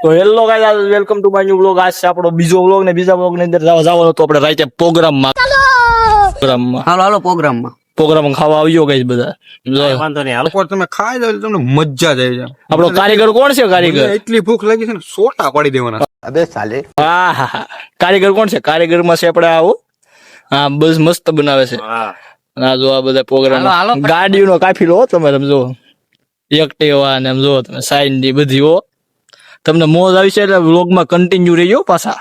તો hello guys, welcome to my new vlog. આજ છે આપણો બીજો વ્લોગ ને બીજા વ્લોગ ની અંદર જવાનો તો આપણે રાતે પ્રોગ્રામમાં હાલો પ્રોગ્રામમાં ખાવા આવ્યો ગાઈસ બધા. વાંધો નહીં, હાલો તમે ખાઈ દો એટલે તમને મજા જ આવી જાય. આપણો કારીગર કોણ છે? કારીગર મને એટલી ભૂખ લાગી છે ને સોટા પાડી દેવાના. હા, કારીગર કોણ છે? કારીગર માં છે આપણે આવો. હા, બસ મસ્ત બનાવે છે. આ જો આ બધા પ્રોગ્રામ ગાડીનો કાફીલો હો, તમે સમજો એક્ટિવા ને એમ જો તમે સાઈન ની બધી હો. તમને મોજ આવી છે એટલે વ્લોગમાં કન્ટિન્યુ રહીજો પાછા.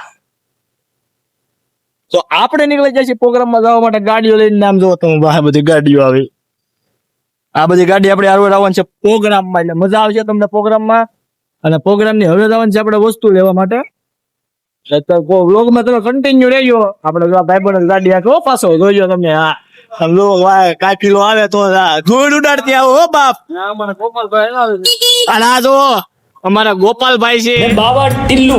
તો આપણે નીકળી જાય છે પ્રોગ્રામમાં જવા માટે ગાડીઓ લઈને. નામ જો તમે આ બધી ગાડીઓ આવી. આ બધી ગાડી આપણે આરવડ આવવાની છે પ્રોગ્રામમાં, એટલે મજા આવશે તમને પ્રોગ્રામમાં. અને પ્રોગ્રામની હવે જવાનું છે આપણે વસ્તુ લેવા માટે. વ્લોગમાં તમે કન્ટિન્યુ રહેજો. આપણે ભાઈબંધ ગાડી આખો પાછો જોઈજો તમને. હા સમજો કાફીલો આવે તો ધૂળ ઉડાડતી આવો હો બાપ. અને આ જો અમારા ગોપાલભાઈ છે બાબા ટિલ્લુ.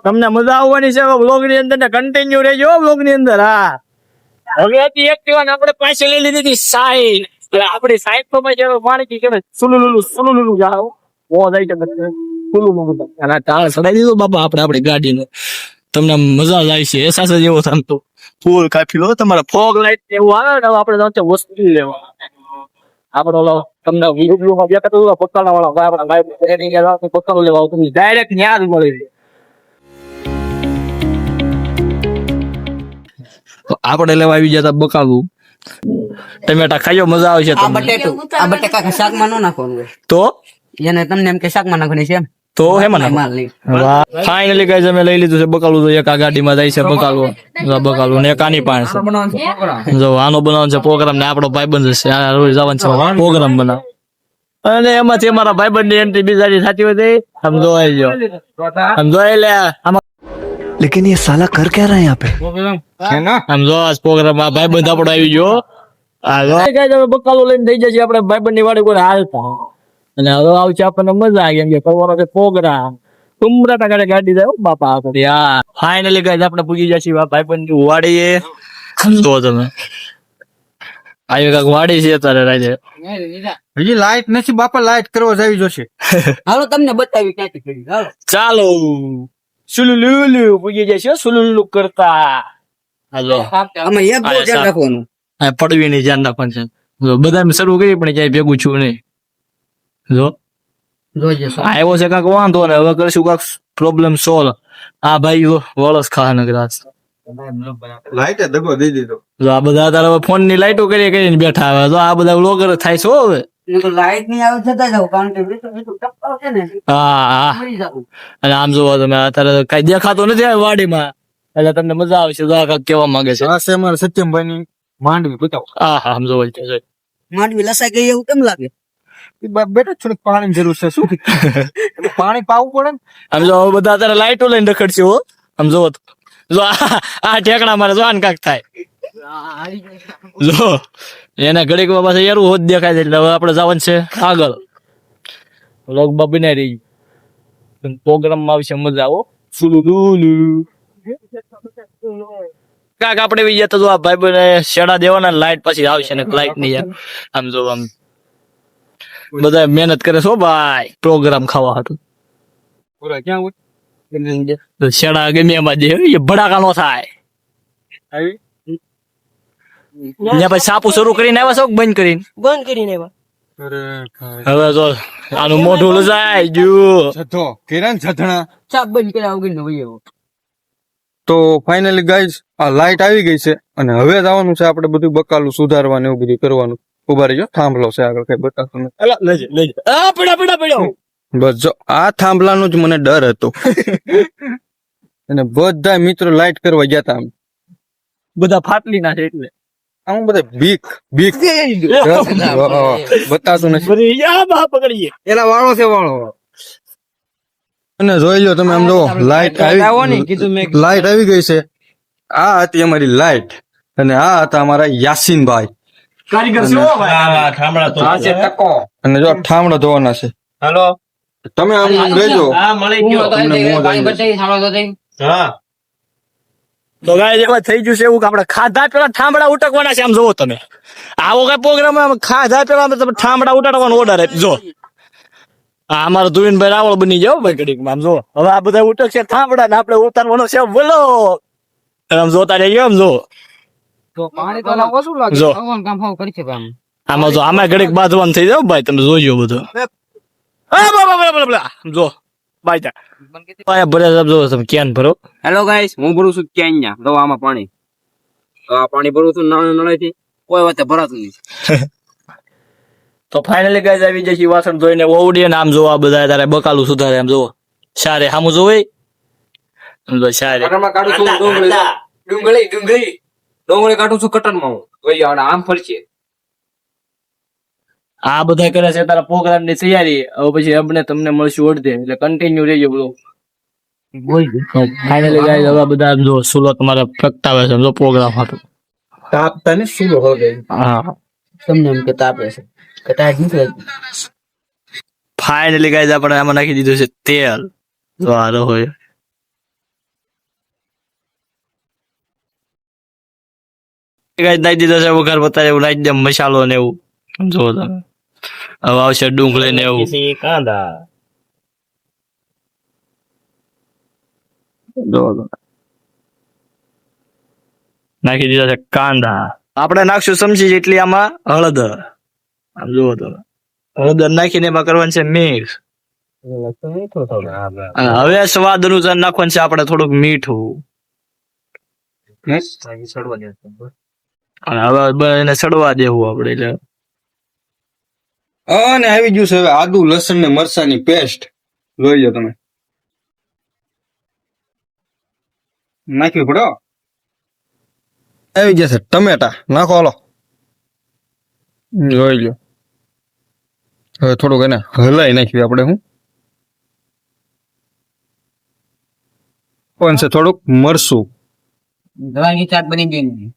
તમને મજા આવવાની છે વ્લોગ ની અંદર ને કન્ટિન્યુ રહેજો વ્લોગ ની અંદર. હા, હવે હતી એક્ટિવા ને આપણે પાસે લઈ લીધી હતી સાઈન. એટલે આપણી સાઈન તો પાણી થી કે સુલુલુલુ જાવ બહુ જાય છે સુલુલુલુ. અને ટાળ ચડાવી દીધો બાપા આપણે આપણી ગાડીને. તમને મજા જ આવી છે. એસાસ જ એવો થતો ફૂલ કાફીલો. તમારા ફોગ લાઈટ એવું આવે ને આપણે વસ્તુ લેવા આપડે તમને પક્કાના વાળા પક્કાનું લેવા આવતું ડાયરેક્ટ ન્યા જ મળી જાય. તો આપણે લેવા આવી જતા બકાલું ટમેટા ખાયો મજા આવશે. આ બટેકા શાકમાં ન નાખવાનું હોય તો એને તમને એમ કે શાકમાં નાખવાની છે એમ તો હેમાં ફાઇનલી ગાઈસ અમે લઈ લીધું છે બકાલું. તો એક આ ગાડીમાં જાય છે બકાલું ને એક આની પાસે જો આનો બનાવવાનો છે પ્રોગ્રામ. ને આપણો ભાઈબંધ છે આ રોજ જવાનું છે પ્રોગ્રામ બનાવ. અને એમાંથી અમારા ભાઈબંધ ની એન્ટ્રી બીજાની થતી હોય આમ જોઈ જો આમ જોઈ લે. लेकिन ये साला कर क्या रहा है यहाँ पे? આમ જો આ પ્રોગ્રામ આ ભાઈબંધ આપણો આવી ગયો. બકાલું લઈને થઈ જશે આપણે ભાઈબંધ ની વાડી કોઈ હાલતા. અને હવે આવશે આપણને મજા આવી એમ કે કરવાનો છે પ્રોગ્રામ. તુમરા ટકા ગાડી જાય બાપા આપણે. હા ફાઇનલી ગાઈસ આપણે પૂગી જશે ભાઈબંધ ની વાડીએ. તો તમે આવી કાક વાડી છે અત્યારે રાતે. હજી લાઈટ નથી બાપા, લાઈટ કરવા જાવી જોશે. હાલો તમને બતાવી ક્યાંથી કરી. હાલો ચાલો સુલુલુલુ પૂગી જશે સુલુલુલુ કરતા. હાલો આમાં એક બહુ ધ્યાન રાખવાનું. આ પડવી ની ધ્યાન રાખવાનું છે. જો બધા શરૂ કરી પણ ક્યાંય ભેગું છું નહીં. જો જોજે આવ્યો છે કાક વાંધો ને હવે કરશું કાક પ્રોબ્લેમ સોલ્વ. આ ભાઈ વળસ ખાવાનો ગ્રાસ લાઈટ દગો દઈ દીધો. જો આ બધા તારા ફોન ની લાઈટો કરીને બેઠા આવે. તો આ બધા વ્લોગર થાય છે હવે. લાઈટ નહીં આવે જતા જાવ કારણ કે ટપ્પાવ છે ને હા મરી જાવ. અને આમ જોવો તમે અત્યારે કઈ દેખાતો નથી આ વાડીમાં એટલે તમને મજા આવશે. જો આ કાક કેવા માંગે છે. આ છે અમારા સત્યમભાઈ ની માંડવી બતાવો. હા હા આમ જોવો માંડવી લસાઈ ગઈ એવું કેમ લાગે? બેટા થોડીક પાણી જરૂર છે. શું પાણી પાવું પડે ને. આમ જો બધા અત્યારે લાઈટો લઈને રખડશે હો. આમ જોવો જો આ ઠેકડા મારે જો આને કાક થાય. જો એને ઘડીક પાછા એરું હોત દેખાય છે. એટલે હવે આપણે જવાનું છે આગળ. વ્લોગ માં બનાવી રહી પ્રોગ્રામ માં આવશે મજા આવો. કાક આપણે બી જતા આ ભાઈ બને શેડા દેવાના લાઈટ પછી આવશે ને લાઈટ નહીં યાર. આમ જો આમ બધા મહેનત કરે છો ભાઈ પ્રોગ્રામ ખાવા હતું. પૂરા ક્યાં હોય શેડા ગમે એમાં દે એ ભડાકા નો થાય. આવી ત્યાં પછી સાપુ શરૂ કરીને આવ્યા છો બંધ કરીને આવ્યા. અરે હવે તો આનું મોઢું લજાય જો. જથ્થો કિરણ જથણા. ચાપ બંધ કર્યા વગર નો ભાઈ એવો. તો ફાઇનલી ગાઈઝ આ લાઈટ આવી ગઈ છે અને હવે જવાનું છે આપણે બધું બકાલું સુધારવાનું એવું બધું કરવાનું. ઉભા રહીજો, થાંભલો છે આગળ કઈ બતાવતો નથી. બસ જો આ થાંભલાનો જ મને ડર હતો. અને બધા મિત્રો લાઈટ કરવા ગયા હતા. બધા ફાટલી ના છે એટલે આમ બધા બીક બતાતું નથી. પકડીએ એના વાળો છે વાળો. અને જોઈ લો તમે આમ જો લાઈટ આવી ગઈ છે. આ હતી અમારી લાઈટ અને આ હતા અમારા યાસીનભાઈ કારીગર છે. અને જો ઠામડા ધોવાના છે. હેલો તમે આમ રહેજો. તો ગાય એમાં થઈ ગયું છે એવું કે આપણે ખાધા પેલા ઠામડા ઉટકવાના છે. આમ જોવો તમે આવો કઈ પ્રોગ્રામ ખાધા પેલા તમે ઠામડા ઉટાડવાનો ઓર્ડર આપજો. આ અમારો ધુવીનભાઈ રાવળ બની જાવ ભાઈ ઘડીક આમ જો હવે આ બધા ઉટક છે થાંભડા ને આપણે ઉતારવાનો છે બોલો આમ જોતા રહીએ આમ જો તો પાણી તો ઓછું લાગે જો. ભગવાન કામ હાવ કરી છે કામ આમાં જો આમાં ઘડીક બાંધવાનું થઈ જાવ ભાઈ તમે જોજો બધું હા બાબા જો ભાઈ તા ભરે જો તમે ક્યાન ભરો હેલો ગાઈસ, હું ભરું છું ક્યાં દો આમાં પાણી. તો આ પાણી ભરું છું નળેથી, કોઈ વાતે ભરાતું નહીં. તો ફાઇનલી ગાઈસ આવી જશે વાસણ ધોઈને ઓવડી ને આમ જો આ બધા તારે બકાલું સુધારે આમ જો સારે સામું જોવે આમ જો સારે કટરમાં કાઢું છું ડુંગળી કાઢું છું કટરમાં હું. જોઈએ હવે આમ ફરશે. આ બધા કરે છે તારા પ્રોગ્રામ ની તૈયારી હવે પછી આપણે તમને મળશું અડધે એટલે કન્ટિન્યુ રહેજો બ્લો ફાઇનલી ગાઈસ હવે બધા આમ જો સુલો તમારે પ્રગટાવે છે આમ જો પ્રોગ્રામ હતો તાપતા ને શું હવે હા તમને એમ કે તાપે છે કે તાપ નીકળે ફાઇનલી ગાઈસ આપણે આમાં નાખી દીધું છે તેલ જો આ રહો ગાઈસ નાખી દીધો છે વઘાર પતારે એવું નાખી દે મસાલો ને એવું જો તમે હવે આવશે ડુંગળી ને એવું જો નાખી દીધા છે કાંદા આપણે નાખશું સમજી જેટલી આમાં હળદર આમ જુઓ તમે હળદર નાખીને એમાં કરવાનું છે મિક્સ અને હવે સ્વાદ અનુસાર નાખવાનું છે આપણે થોડુંક મીઠું અને હવે એને સડવા દેવું આપણે એટલે અને આવી ગયું છે હવે આદુ લસણ ને મરચાની પેસ્ટ જોઈ લો તમે નાખ્યું પડો આવી જશે ટમેટા નાખો હાલો જોઈ લો હવે થોડુંક એને હલાઈ નાખ્યું આપણે હું પણ છે થોડુંક મરસું દવાની ચાટ બની ગઈ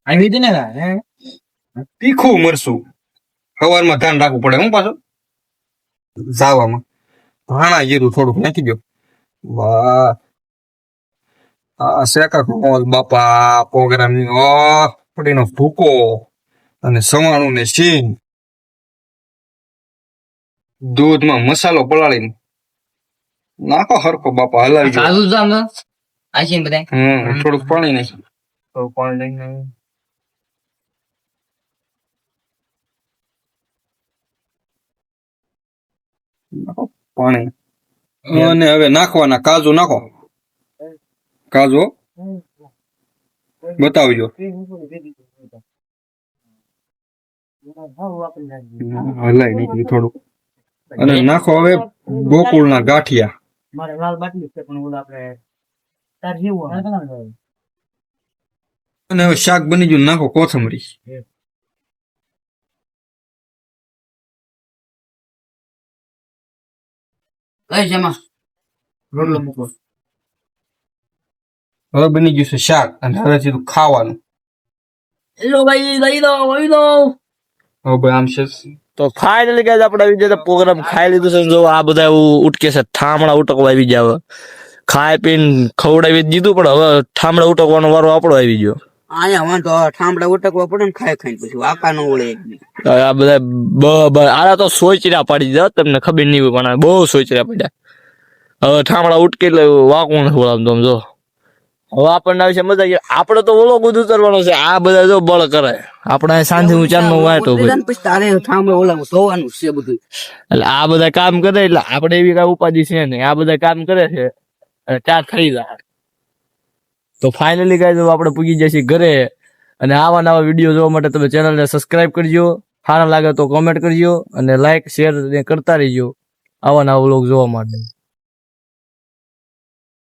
આવી હતી ને તીખું મરસું સવારમાં ધ્યાન રાખવું પડે હું પાછું જાવામાં ધાણા જીરું થોડુંક નાખી દો વાહ આ શેકા કોલ બાપા પ્રોગ્રામ ની પડીનો ભૂકો અને સવાણું ને શીંગ દૂધમાં મસાલો પલાળીને નાખો હરખો બાપા હલાવી દો કાજુ જામ આશીન બધા થોડુંક પાણી નાખી પાણી અને હવે નાખવાના કાજુ નાખો કાજુ બતાવજો હલાઈ નીકળી થોડુંક અને નાખો હવે ગોકુળના ગાંઠિયા મારે લાલ બાટલી છે પણ ઓલા આપણે તાર જેવું અને હવે શાક બની ગયું નાખો કોથમરી કઈ જમા રોટલો મૂકો હવે બની ગયું છે શાક અને હવે સીધું ખાવાનું હેલો ભાઈ લઈ દો હવે ભાઈ આમ છે તો ફાઇનલી ગાઈસ આપણે આવી જાય પ્રોગ્રામ ખાઈ લીધું છે જો આ બધા ઉટકે છે ઠામડા ઉટકવા આવી જાવ ખાઈ પીને ખવડાવી દીધું પણ હવે ઠામડા ઉટકવાનો વારો આપણો આવી ગયો આયા વાંધો ઠામડા ઉટકવા પડે ને ખાઈ ખાઈને પછી વાકા નો વળે આ બધા આલા તો સોચર્યા પાડી દે તમને ખબર નહીં હોય પણ બહુ સોચર્યા પડ્યા હવે ઠામડા ઉટકે એટલે વાકું નથી બોલાવતો જો હવે આપણને આવી છે મજા આવી આપણે તો ઓલો બધું ઉતરવાનો છે આ બધા જો બળ કરે આપણે સાંજે ઉચારનો વાટો ભાઈ પછી તારે ઠામડા ઓલા ધોવાનું છે બધું એટલે આ બધા કામ કરે એટલે આપણે એવી કઈ ઉપાધિ છે ને આ બધા કામ કરે છે ચાર થઈ જાય તો ફાઇનલી ગાઈસ આપણે પૂગી જશે ઘરે અને આવા નવા વિડીયો જોવા માટે તમે ચેનલને સબસ્ક્રાઇબ કરજો સારા લાગે તો કોમેન્ટ કરજો અને લાઈક શેર કરતા રહીજો આવા નવા વ્લોગ જોવા માટે